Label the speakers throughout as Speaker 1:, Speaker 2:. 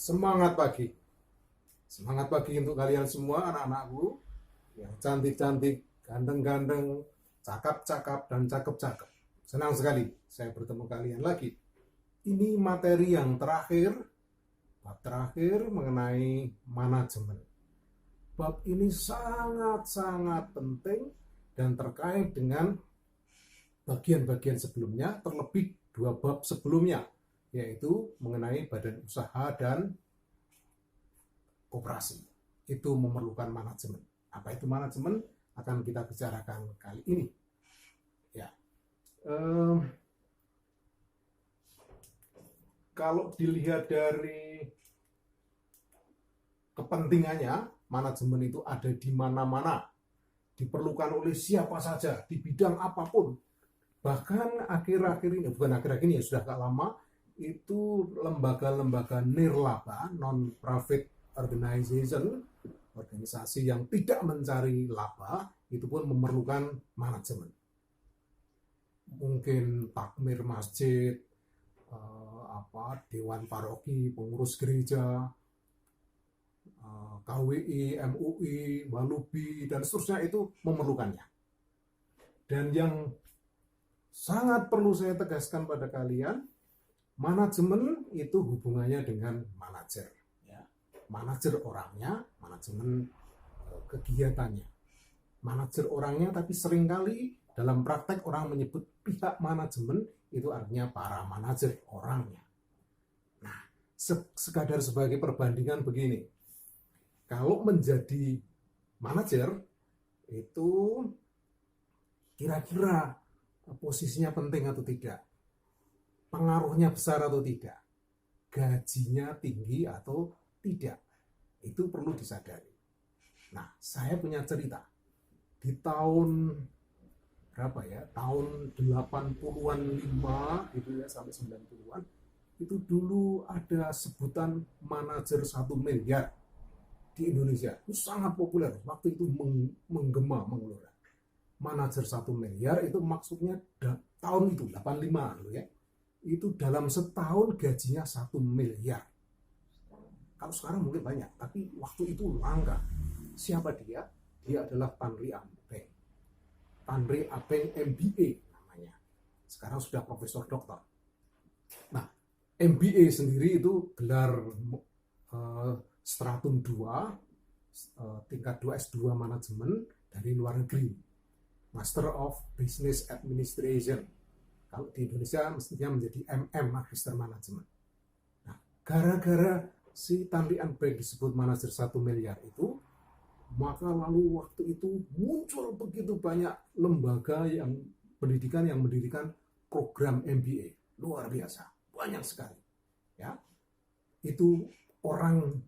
Speaker 1: Semangat pagi. Semangat pagi untuk kalian semua anak-anakku yang cantik-cantik, ganteng-ganteng, cakap-cakap, dan cakep-cakep. Senang sekali saya bertemu kalian lagi. Ini materi yang terakhir, bab terakhir mengenai manajemen. Bab ini sangat-sangat penting dan terkait dengan bagian-bagian sebelumnya, terlebih 2 bab sebelumnya, yaitu mengenai badan usaha dan koperasi. Itu memerlukan manajemen. Apa itu manajemen? Akan kita bicarakan kali ini. Ya, kalau dilihat dari kepentingannya, manajemen itu ada di mana-mana, diperlukan oleh siapa saja, di bidang apapun. Bahkan akhir-akhir ini, bukan akhir-akhir ini, ya sudah agak lama, itu lembaga-lembaga nirlaba, non-profit organization, organisasi yang tidak mencari laba, itu pun memerlukan manajemen. Mungkin takmir masjid, dewan paroki, pengurus gereja, KWI, MUI, Walubi, dan seterusnya itu memerlukannya. Dan yang sangat perlu saya tegaskan pada kalian, manajemen itu hubungannya dengan manajer. Ya. Manajer orangnya, manajemen kegiatannya. Manajer orangnya, tapi seringkali dalam praktek orang menyebut pihak manajemen, itu artinya para manajer orangnya. Nah, sekadar sebagai perbandingan begini, kalau menjadi manajer, itu kira-kira posisinya penting atau tidak, pengaruhnya besar atau tidak, gajinya tinggi atau tidak, itu perlu disadari. Nah, saya punya cerita di tahun berapa ya, tahun 80-an 5 gitu ya, sampai 90-an, itu dulu ada sebutan manajer 1 miliar di Indonesia. Itu sangat populer, waktu itu menggema, menggelora. Manajer 1 miliar itu maksudnya tahun itu 85 loh ya, itu dalam setahun gajinya 1 miliar. Kalau sekarang mungkin banyak, tapi waktu itu langka. Siapa dia? Dia adalah Tanri Abeng. Tanri Abeng MBA namanya. Sekarang sudah profesor doktor. Nah, MBA sendiri itu gelar stratum 2, tingkat 2 S2 manajemen dari luar negeri. Master of Business Administration. Kalau di Indonesia mestinya menjadi MM, Magister Manajemen. Nah, gara-gara si Tanri Abeng disebut manajer 1 miliar itu, maka lalu waktu itu muncul begitu banyak lembaga yang pendidikan yang mendirikan program MBA. Luar biasa, banyak sekali. Ya, itu orang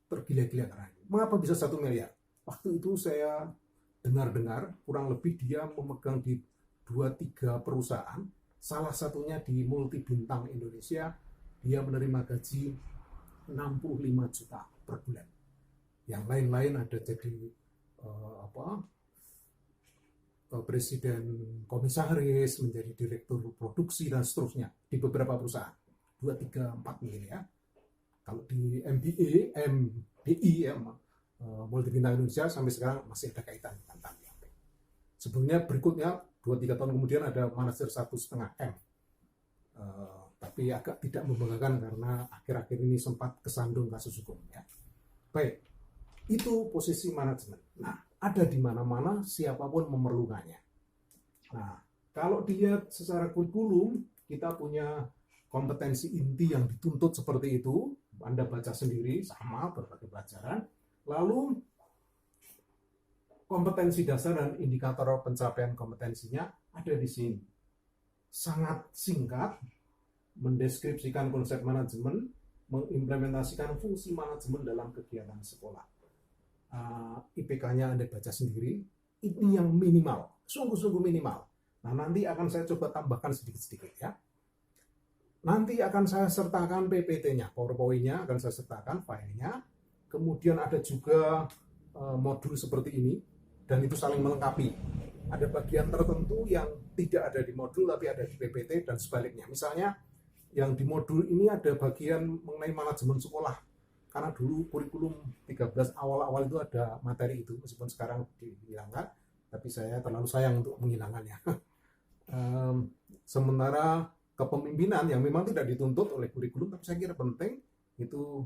Speaker 1: tergila-gila karena mengapa bisa 1 miliar? Waktu itu saya dengar-dengar kurang lebih dia memegang di 2-3 perusahaan, salah satunya di multi bintang Indonesia, dia menerima gaji 65 juta per bulan. Yang lain-lain ada jadi presiden komisaris, menjadi direktur produksi dan seterusnya di beberapa perusahaan, 2, 3, 4 mungkin ya. Kalau di MBI ya, multi bintang Indonesia sampai sekarang masih ada kaitan dengan Tanri Abeng. Sebelumnya berikutnya 2-3 tahun kemudian ada manajer 1,5 M, tapi agak tidak membanggakan karena akhir-akhir ini sempat kesandung kasus hukum ya. Baik, itu posisi manajemen. Nah, ada di mana-mana, siapapun memerlukannya. Nah, kalau dilihat secara kurikulum, kita punya kompetensi inti yang dituntut seperti itu. Anda baca sendiri, sama berbagai pelajaran. Lalu kompetensi dasar dan indikator pencapaian kompetensinya ada di sini. Sangat singkat, mendeskripsikan konsep manajemen, mengimplementasikan fungsi manajemen dalam kegiatan sekolah. IPK-nya Anda baca sendiri, ini yang minimal, sungguh-sungguh minimal. Nah, nanti akan saya coba tambahkan sedikit-sedikit ya. Nanti akan saya sertakan PPT-nya, PowerPoint-nya akan saya sertakan filenya. Kemudian ada juga modul seperti ini, dan itu saling melengkapi. Ada bagian tertentu yang tidak ada di modul, tapi ada di PPT dan sebaliknya. Misalnya, yang di modul ini ada bagian mengenai manajemen sekolah. karena dulu kurikulum 13 awal-awal itu ada materi itu, meskipun sekarang dihilangkan, tapi saya terlalu sayang untuk menghilangkannya. Sementara kepemimpinan yang memang tidak dituntut oleh kurikulum, tapi saya kira penting, itu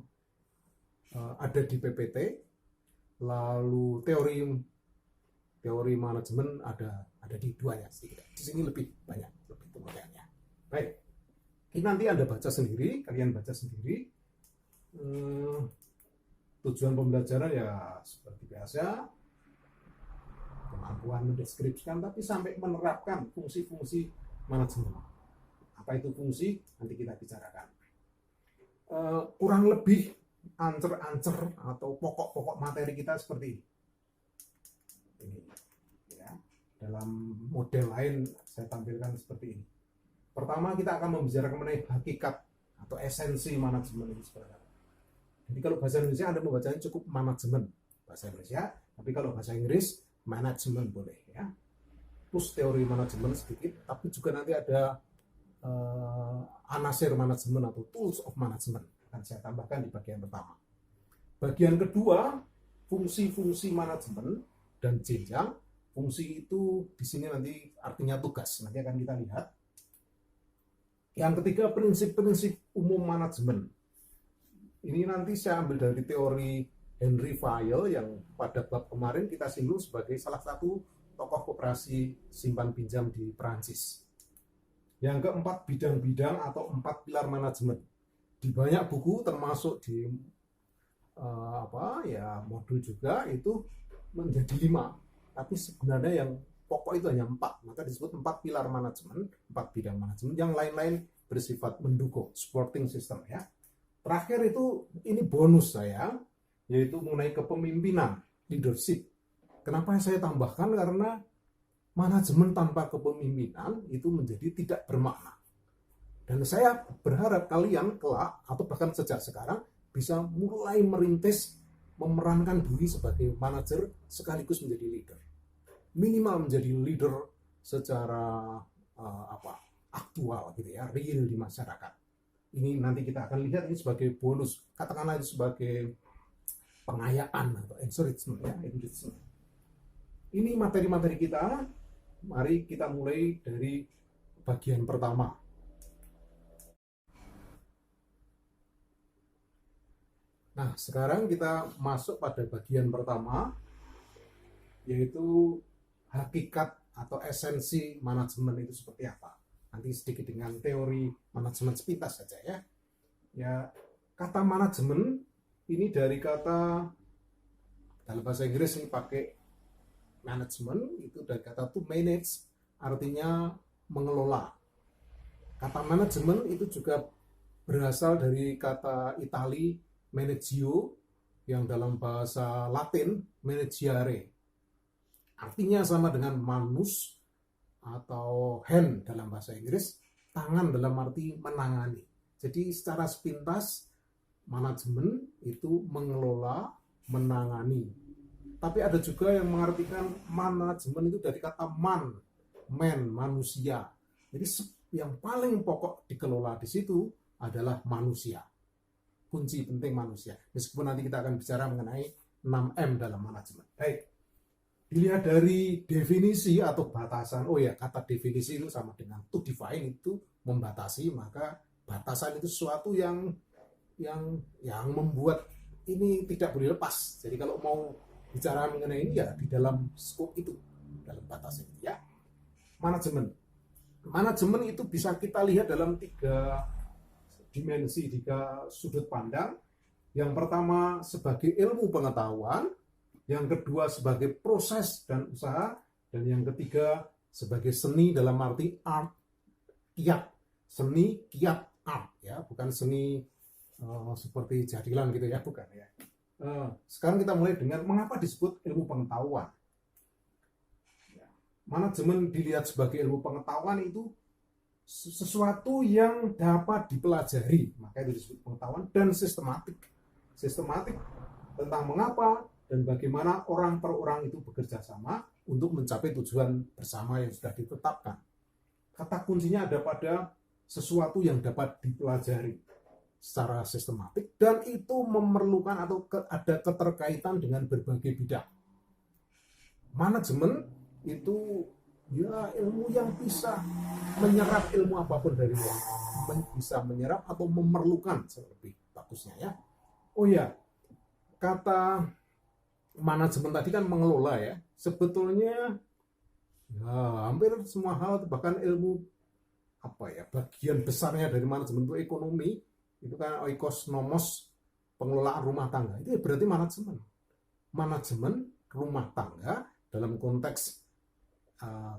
Speaker 1: ada di PPT. Lalu teori manajemen ada di 2 ya, sedikit. Di sini lebih banyak, lebih pengertiannya. Baik, ini nanti Anda baca sendiri, kalian baca sendiri. Tujuan pembelajaran ya seperti biasa, kemampuan mendeskripsikan, tapi sampai menerapkan fungsi-fungsi manajemen. Apa itu fungsi? Nanti kita bicarakan. Kurang lebih ancer-ancer atau pokok-pokok materi kita seperti ini. Ya, dalam model lain saya tampilkan seperti ini. Pertama kita akan membicarakan mengenai hakikat atau esensi manajemen itu seperti apa. Jadi kalau bahasa Indonesia Anda membacanya cukup manajemen bahasa Indonesia, tapi kalau bahasa Inggris manajemen boleh ya. Plus teori manajemen sedikit, tapi juga nanti ada anasir manajemen atau tools of management akan saya tambahkan di bagian pertama. Bagian kedua, fungsi-fungsi manajemen dan jenjang. Fungsi itu di sini nanti artinya tugas, nanti akan kita lihat. Yang ketiga, prinsip-prinsip umum manajemen. Ini nanti saya ambil dari teori Henry Fayol yang pada bab kemarin kita singgung sebagai salah satu tokoh koperasi simpan pinjam di Perancis. Yang keempat, bidang-bidang atau 4 pilar manajemen. Di banyak buku termasuk di modul juga itu menjadi 5, tapi sebenarnya yang pokok itu hanya 4, maka disebut 4 pilar manajemen, 4 bidang manajemen, yang lain-lain bersifat mendukung, supporting system ya. Terakhir itu ini bonus saya, yaitu mengenai kepemimpinan, leadership. Kenapa saya tambahkan? Karena manajemen tanpa kepemimpinan itu menjadi tidak bermakna. Dan saya berharap kalian kelak, atau bahkan sejak sekarang, bisa mulai merintis, memerankan diri sebagai manajer sekaligus menjadi leader. Minimal menjadi leader secara aktual gitu ya, real di masyarakat. Ini nanti kita akan lihat ini sebagai bonus, katakanlah itu sebagai pengayaan atau encouragement ya, encouragement. Ini materi-materi kita. Mari kita mulai dari bagian pertama. Nah, sekarang kita masuk pada bagian pertama, yaitu hakikat atau esensi manajemen itu seperti apa. Nanti sedikit dengan teori manajemen sepintas saja ya. Ya, kata manajemen ini dari kata, dalam bahasa Inggris ini pakai manajemen, itu dari kata to manage, artinya mengelola. Kata manajemen itu juga berasal dari kata Itali managio, yang dalam bahasa Latin managiare. Artinya sama dengan manus atau hand dalam bahasa Inggris, tangan dalam arti menangani. Jadi secara sepintas manajemen itu mengelola, menangani. Tapi ada juga yang mengartikan manajemen itu dari kata man, manusia. Jadi yang paling pokok dikelola di situ adalah manusia. Kunci penting manusia. Meskipun nanti kita akan bicara mengenai 6M dalam manajemen. Baik. Dilihat dari definisi atau batasan. Oh ya, kata definisi itu sama dengan to define, itu membatasi, maka batasan itu sesuatu yang membuat ini tidak boleh lepas. Jadi kalau mau bicara mengenai ini ya di dalam skop itu, dalam batas itu ya. Manajemen itu bisa kita lihat dalam 3 dimensi, 3 sudut pandang. Yang pertama sebagai ilmu pengetahuan, yang kedua sebagai proses dan usaha, dan yang ketiga sebagai seni dalam arti art, kiat, seni, kiat, art ya, bukan seni seperti jadilan gitu ya, bukan ya. Sekarang kita mulai dengan mengapa disebut ilmu pengetahuan. Manajemen dilihat sebagai ilmu pengetahuan itu sesuatu yang dapat dipelajari, maka itu disebut pengetahuan, dan sistematik tentang mengapa dan bagaimana orang per orang itu bekerja sama untuk mencapai tujuan bersama yang sudah ditetapkan. Kata kuncinya ada pada sesuatu yang dapat dipelajari. secara sistematik, dan itu memerlukan atau ada keterkaitan dengan berbagai bidang. Manajemen itu ya ilmu yang bisa menyerap ilmu apapun dari luar, bisa menyerap atau memerlukan lebih bagusnya ya. Oh ya, kata manajemen tadi kan mengelola ya. Sebetulnya ya, hampir semua hal, bahkan ilmu bagian besarnya dari manajemen itu ekonomi, itu kan oikosnomos, pengelolaan rumah tangga, itu berarti manajemen rumah tangga dalam konteks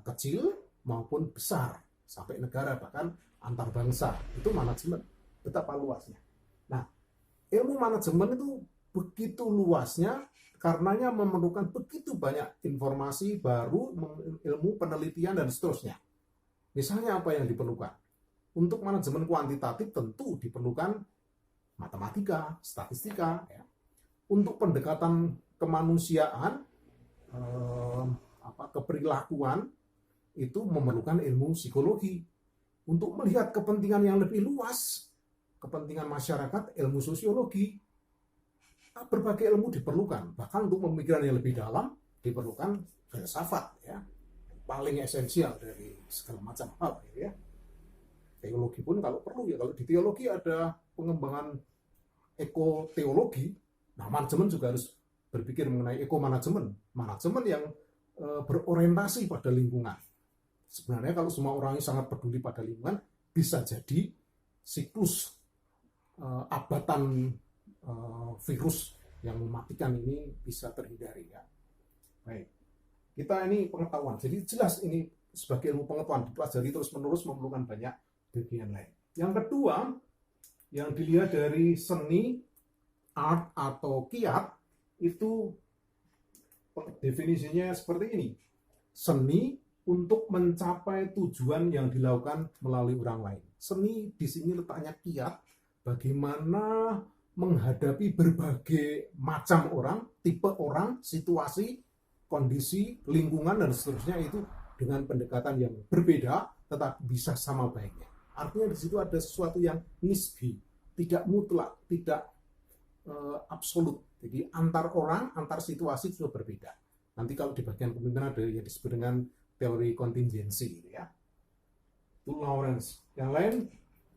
Speaker 1: kecil maupun besar sampai negara, bahkan antar bangsa, itu manajemen, betapa luasnya. Nah, ilmu manajemen itu begitu luasnya karenanya memerlukan begitu banyak informasi baru, ilmu penelitian dan seterusnya. Misalnya apa yang diperlukan? Untuk manajemen kuantitatif tentu diperlukan matematika, statistika. Ya. Untuk pendekatan kemanusiaan, keperilakuan, itu memerlukan ilmu psikologi. Untuk melihat kepentingan yang lebih luas, kepentingan masyarakat, ilmu sosiologi. Berbagai ilmu diperlukan. Bahkan untuk pemikiran yang lebih dalam diperlukan filsafat. Ya. Paling esensial dari segala macam hal ya. Teologi pun kalau perlu ya, kalau di teologi ada pengembangan ekoteologi, nah manajemen juga harus berpikir mengenai ekomanajemen, manajemen yang berorientasi pada lingkungan. Sebenarnya kalau semua orang yang sangat peduli pada lingkungan, bisa jadi siklus abatan virus yang mematikan ini bisa terhindari ya. Baik. Kita ini pengetahuan, jadi jelas ini sebagai ilmu pengetahuan dipelajari terus-menerus, memerlukan banyak bagian lain. Yang kedua, yang dilihat dari seni, art atau kiat, itu definisinya seperti ini. Seni untuk mencapai tujuan yang dilakukan melalui orang lain. Seni di sini letaknya kiat, bagaimana menghadapi berbagai macam orang, tipe orang, situasi, kondisi, lingkungan, dan seterusnya itu dengan pendekatan yang berbeda, tetapi bisa sama baiknya. Artinya di situ ada sesuatu yang nisbi, tidak mutlak, tidak absolut. Jadi antar orang, antar situasi sudah berbeda. Nanti kalau di bagian kepemimpinan ada yang disebut dengan teori kontingensi, gitu ya. Itu Lawrence. Yang lain,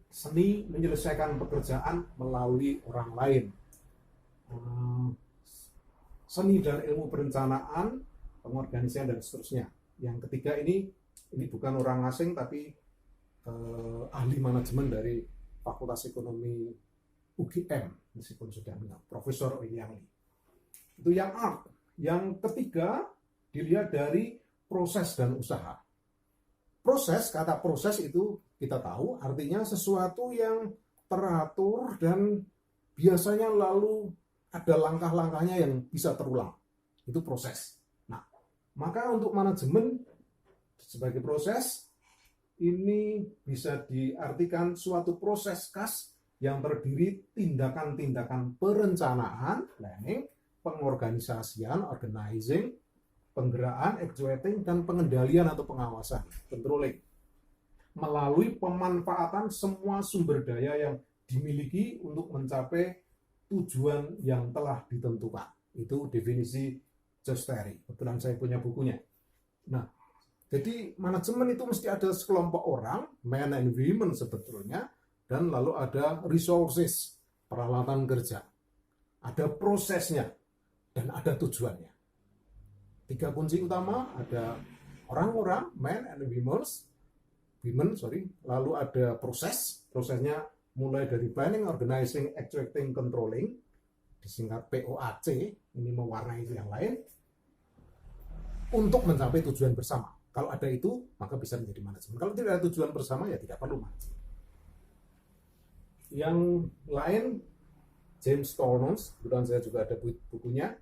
Speaker 1: seni menyelesaikan pekerjaan melalui orang lain. Seni dan ilmu perencanaan, pengorganisasian dan seterusnya. Yang ketiga ini bukan orang asing tapi ahli manajemen dari Fakultas Ekonomi UGM, meskipun sudah menang, Profesor Yang Lee. Itu yang art. Yang ketiga dilihat dari proses dan usaha. Proses, kata proses itu kita tahu artinya sesuatu yang teratur dan biasanya lalu ada langkah-langkahnya yang bisa terulang. Itu proses. Nah, maka untuk manajemen sebagai proses, ini bisa diartikan suatu proses khas yang terdiri tindakan-tindakan perencanaan, planning, pengorganisasian, organizing, penggeraan, actuating, dan pengendalian atau pengawasan, controlling. Melalui pemanfaatan semua sumber daya yang dimiliki untuk mencapai tujuan yang telah ditentukan. Itu definisi Josh Terry. Kebetulan saya punya bukunya. Nah, jadi manajemen itu mesti ada sekelompok orang, men and women sebetulnya, dan lalu ada resources, peralatan kerja. Ada prosesnya, dan ada tujuannya. 3 kunci utama, ada orang-orang, men and women, lalu ada prosesnya mulai dari planning, organizing, actuating, controlling, disingkat POAC, ini mewarnai yang lain, untuk mencapai tujuan bersama. Kalau ada itu, maka bisa menjadi manajemen. Kalau tidak ada tujuan bersama, ya tidak perlu manajemen. Yang lain, James Torrance, kebetulan saya juga ada bukunya,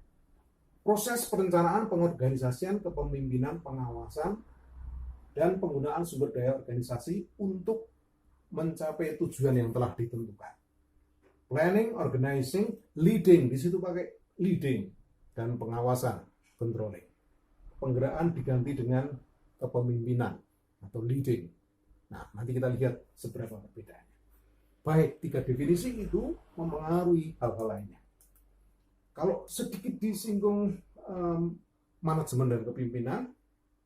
Speaker 1: proses perencanaan, pengorganisasian, kepemimpinan, pengawasan, dan penggunaan sumber daya organisasi untuk mencapai tujuan yang telah ditentukan. Planning, organizing, leading, di situ pakai leading, dan pengawasan, controlling. Penggeraan diganti dengan kepemimpinan atau leading. Nah, nanti kita lihat seberapa perbedaannya. baik 3 definisi itu mempengaruhi hal-hal lainnya. Kalau sedikit disinggung manajemen dan kepemimpinan,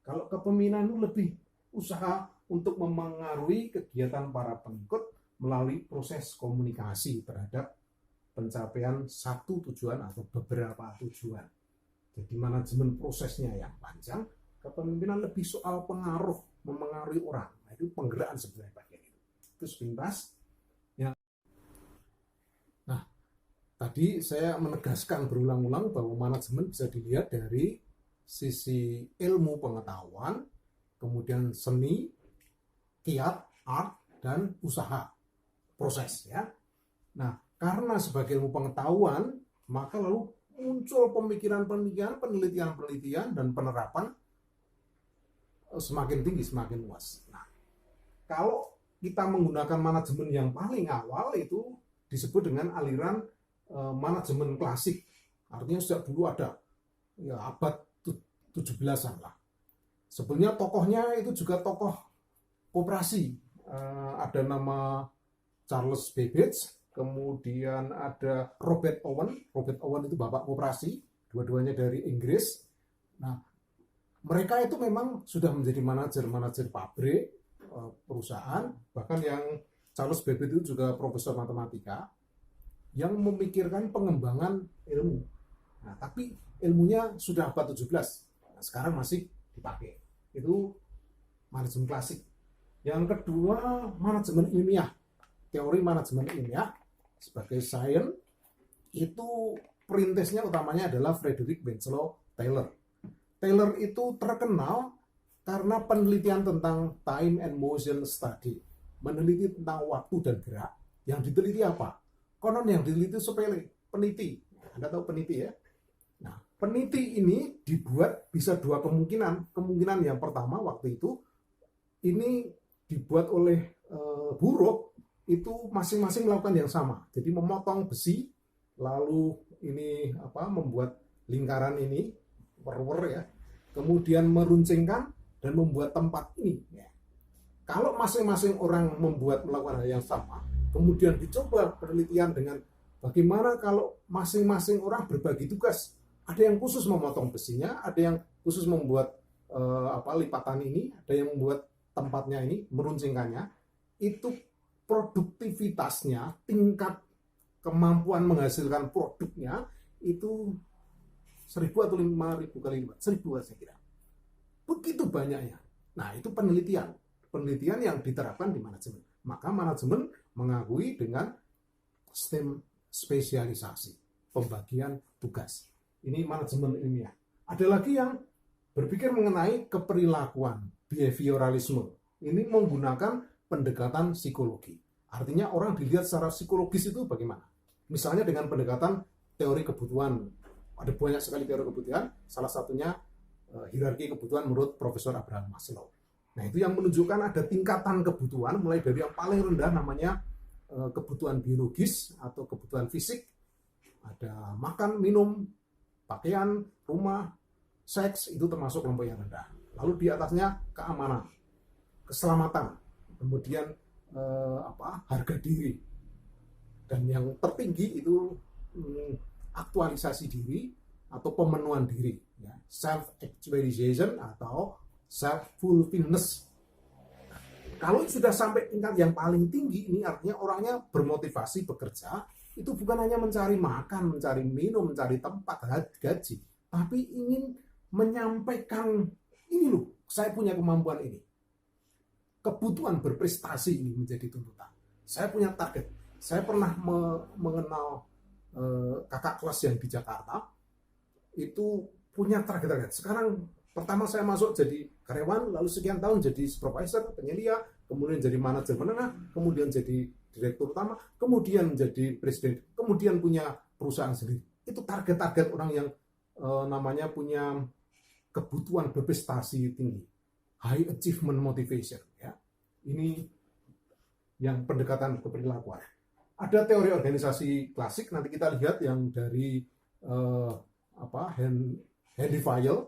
Speaker 1: kalau kepemimpinan itu lebih usaha untuk memengaruhi kegiatan para pengikut melalui proses komunikasi terhadap pencapaian satu tujuan atau beberapa tujuan. Jadi manajemen prosesnya yang panjang, kepemimpinan lebih soal pengaruh, memengaruhi orang. Nah, itu penggerakkan sebenarnya bagian itu. Itu sepintas. Ya. Nah, tadi saya menegaskan berulang-ulang bahwa manajemen bisa dilihat dari sisi ilmu pengetahuan, kemudian seni, kiat, art, dan usaha, proses ya. Nah, karena sebagai ilmu pengetahuan, maka lalu muncul pemikiran-pemikiran, penelitian-penelitian, dan penerapan semakin tinggi, semakin luas. Nah, kalau kita menggunakan manajemen yang paling awal itu disebut dengan aliran manajemen klasik. Artinya sejak dulu ada, ya abad 17-an lah. Sebenarnya tokohnya itu juga tokoh koperasi. Ada nama Charles Babbage, kemudian ada Robert Owen. Robert Owen itu bapak koperasi, dua-duanya dari Inggris. Nah, mereka itu memang sudah menjadi manajer pabrik, perusahaan, bahkan yang Charles Babbage itu juga profesor matematika yang memikirkan pengembangan ilmu. Nah, tapi ilmunya sudah abad 17. Nah, sekarang masih dipakai. Itu manajemen klasik. Yang kedua, manajemen ilmiah. Teori manajemen ilmiah sebagai sains itu perintisnya utamanya adalah Frederick Winslow Taylor. Taylor itu terkenal karena penelitian tentang time and motion study, meneliti tentang waktu dan gerak. Yang diteliti apa? Konon yang diteliti sepele, peniti. Anda tahu peniti ya? Nah, peniti ini dibuat bisa dua kemungkinan. Kemungkinan yang pertama waktu itu ini dibuat oleh buruh itu masing-masing melakukan yang sama. Jadi memotong besi, lalu ini membuat lingkaran ini, ya, kemudian meruncingkan dan membuat tempat ini. Ya. Kalau masing-masing orang melakukan hal yang sama, kemudian dicoba penelitian dengan bagaimana kalau masing-masing orang berbagi tugas. Ada yang khusus memotong besinya, ada yang khusus membuat lipatan ini, ada yang membuat tempatnya ini, meruncingkannya. Itu produktivitasnya, tingkat kemampuan menghasilkan produknya itu 1.000 atau 5.000 kali lipat, 1.000 saya kira. Begitu banyaknya. Nah, itu penelitian yang diterapkan di manajemen. Maka manajemen mengakui dengan sistem spesialisasi, pembagian tugas. Ini manajemen ilmiah. Ada lagi yang berpikir mengenai keperilakuan, behavioralisme. Ini menggunakan pendekatan psikologi. Artinya orang dilihat secara psikologis itu bagaimana? Misalnya dengan pendekatan teori kebutuhan. Ada banyak sekali teori kebutuhan, salah satunya hierarki kebutuhan menurut Profesor Abraham Maslow. Nah, itu yang menunjukkan ada tingkatan kebutuhan, mulai dari yang paling rendah namanya kebutuhan biologis atau kebutuhan fisik. Ada makan, minum, pakaian, rumah, seks, itu termasuk kelompok yang rendah. Lalu di atasnya keamanan, keselamatan, kemudian harga diri, dan yang tertinggi itu aktualisasi diri atau pemenuhan diri, ya, self actualization atau self fulfillment. Kalau sudah sampai tingkat yang paling tinggi, ini artinya orangnya bermotivasi bekerja itu bukan hanya mencari makan, mencari minum, mencari tempat, gaji, tapi ingin menyampaikan ini loh, saya punya kemampuan ini. Kebutuhan berprestasi ini menjadi tuntutan. Saya punya target. Saya pernah mengenal kakak kelas yang di Jakarta, itu punya target. Sekarang pertama saya masuk jadi karyawan, lalu sekian tahun jadi supervisor, penyelia, kemudian jadi manajer menengah, kemudian jadi direktur utama, kemudian jadi presiden, kemudian punya perusahaan sendiri. Itu target-target orang yang namanya punya kebutuhan berprestasi tinggi. High achievement motivation, ya. Ini yang pendekatan keperilakuan. Ada teori organisasi klasik, nanti kita lihat yang dari Henry Fayol,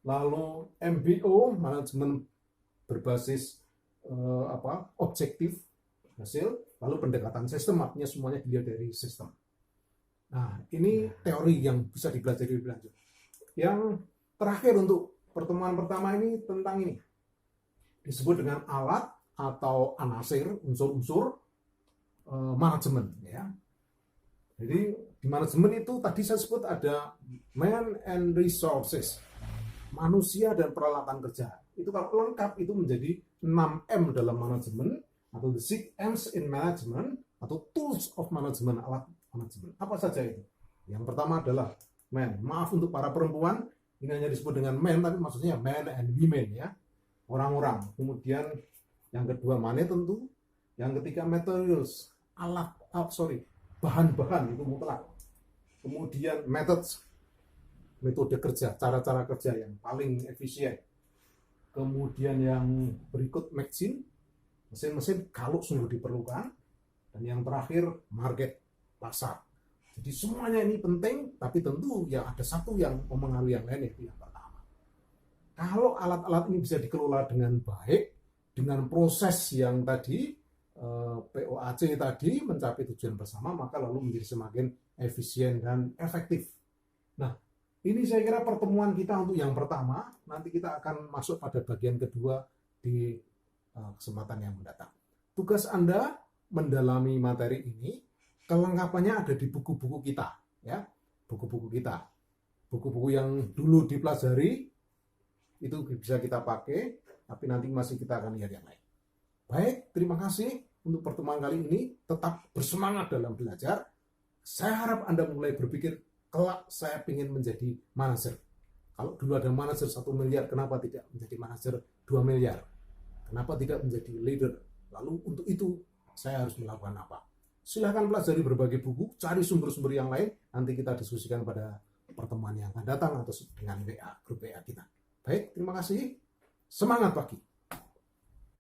Speaker 1: lalu MBO, manajemen berbasis objektif, hasil, lalu pendekatan sistem, artinya semuanya dilihat dari sistem. Nah, ini teori yang bisa dipelajari lebih lanjut. Yang terakhir untuk pertemuan pertama ini tentang ini. Disebut dengan alat atau anasir, unsur-unsur manajemen. Ya. Jadi di manajemen itu tadi saya sebut ada man and resources, manusia dan peralatan kerja. Itu kalau lengkap itu menjadi 6M dalam manajemen, atau the 6M's in management, atau tools of management, alat manajemen. Apa saja itu? Yang pertama adalah man. Maaf untuk para perempuan, ini hanya disebut dengan man, tapi maksudnya man and women ya, orang-orang. Kemudian yang kedua money tentu, yang ketiga materials, bahan-bahan itu mutlak. Kemudian methods, metode kerja, cara-cara kerja yang paling efisien. Kemudian yang berikut mesin-mesin kalau sungguh diperlukan. Dan yang terakhir market, pasar. Jadi semuanya ini penting, tapi tentu ya ada satu yang memengaruhi yang lain, yaitu yang pertama. Kalau alat-alat ini bisa dikelola dengan baik, dengan proses yang tadi, POAC tadi mencapai tujuan bersama, maka lalu menjadi semakin efisien dan efektif. Nah, ini saya kira pertemuan kita untuk yang pertama. Nanti kita akan masuk pada bagian kedua di kesempatan yang mendatang. Tugas Anda mendalami materi ini, kelengkapannya ada di buku-buku kita, ya, buku-buku kita, buku-buku yang dulu dipelajari itu bisa kita pakai, tapi nanti masih kita akan lihat yang lain. Baik, terima kasih untuk pertemuan kali ini. Tetap bersemangat dalam belajar. Saya harap Anda mulai berpikir, kelak saya ingin menjadi manajer. Kalau dulu ada manajer 1 miliar, kenapa tidak menjadi manajer 2 miliar? Kenapa tidak menjadi leader? Lalu untuk itu saya harus melakukan apa? Silahkan pelajari berbagai buku, cari sumber-sumber yang lain, nanti kita diskusikan pada pertemuan yang akan datang atau dengan WA, grup WA kita. Baik, terima kasih. Semangat pagi.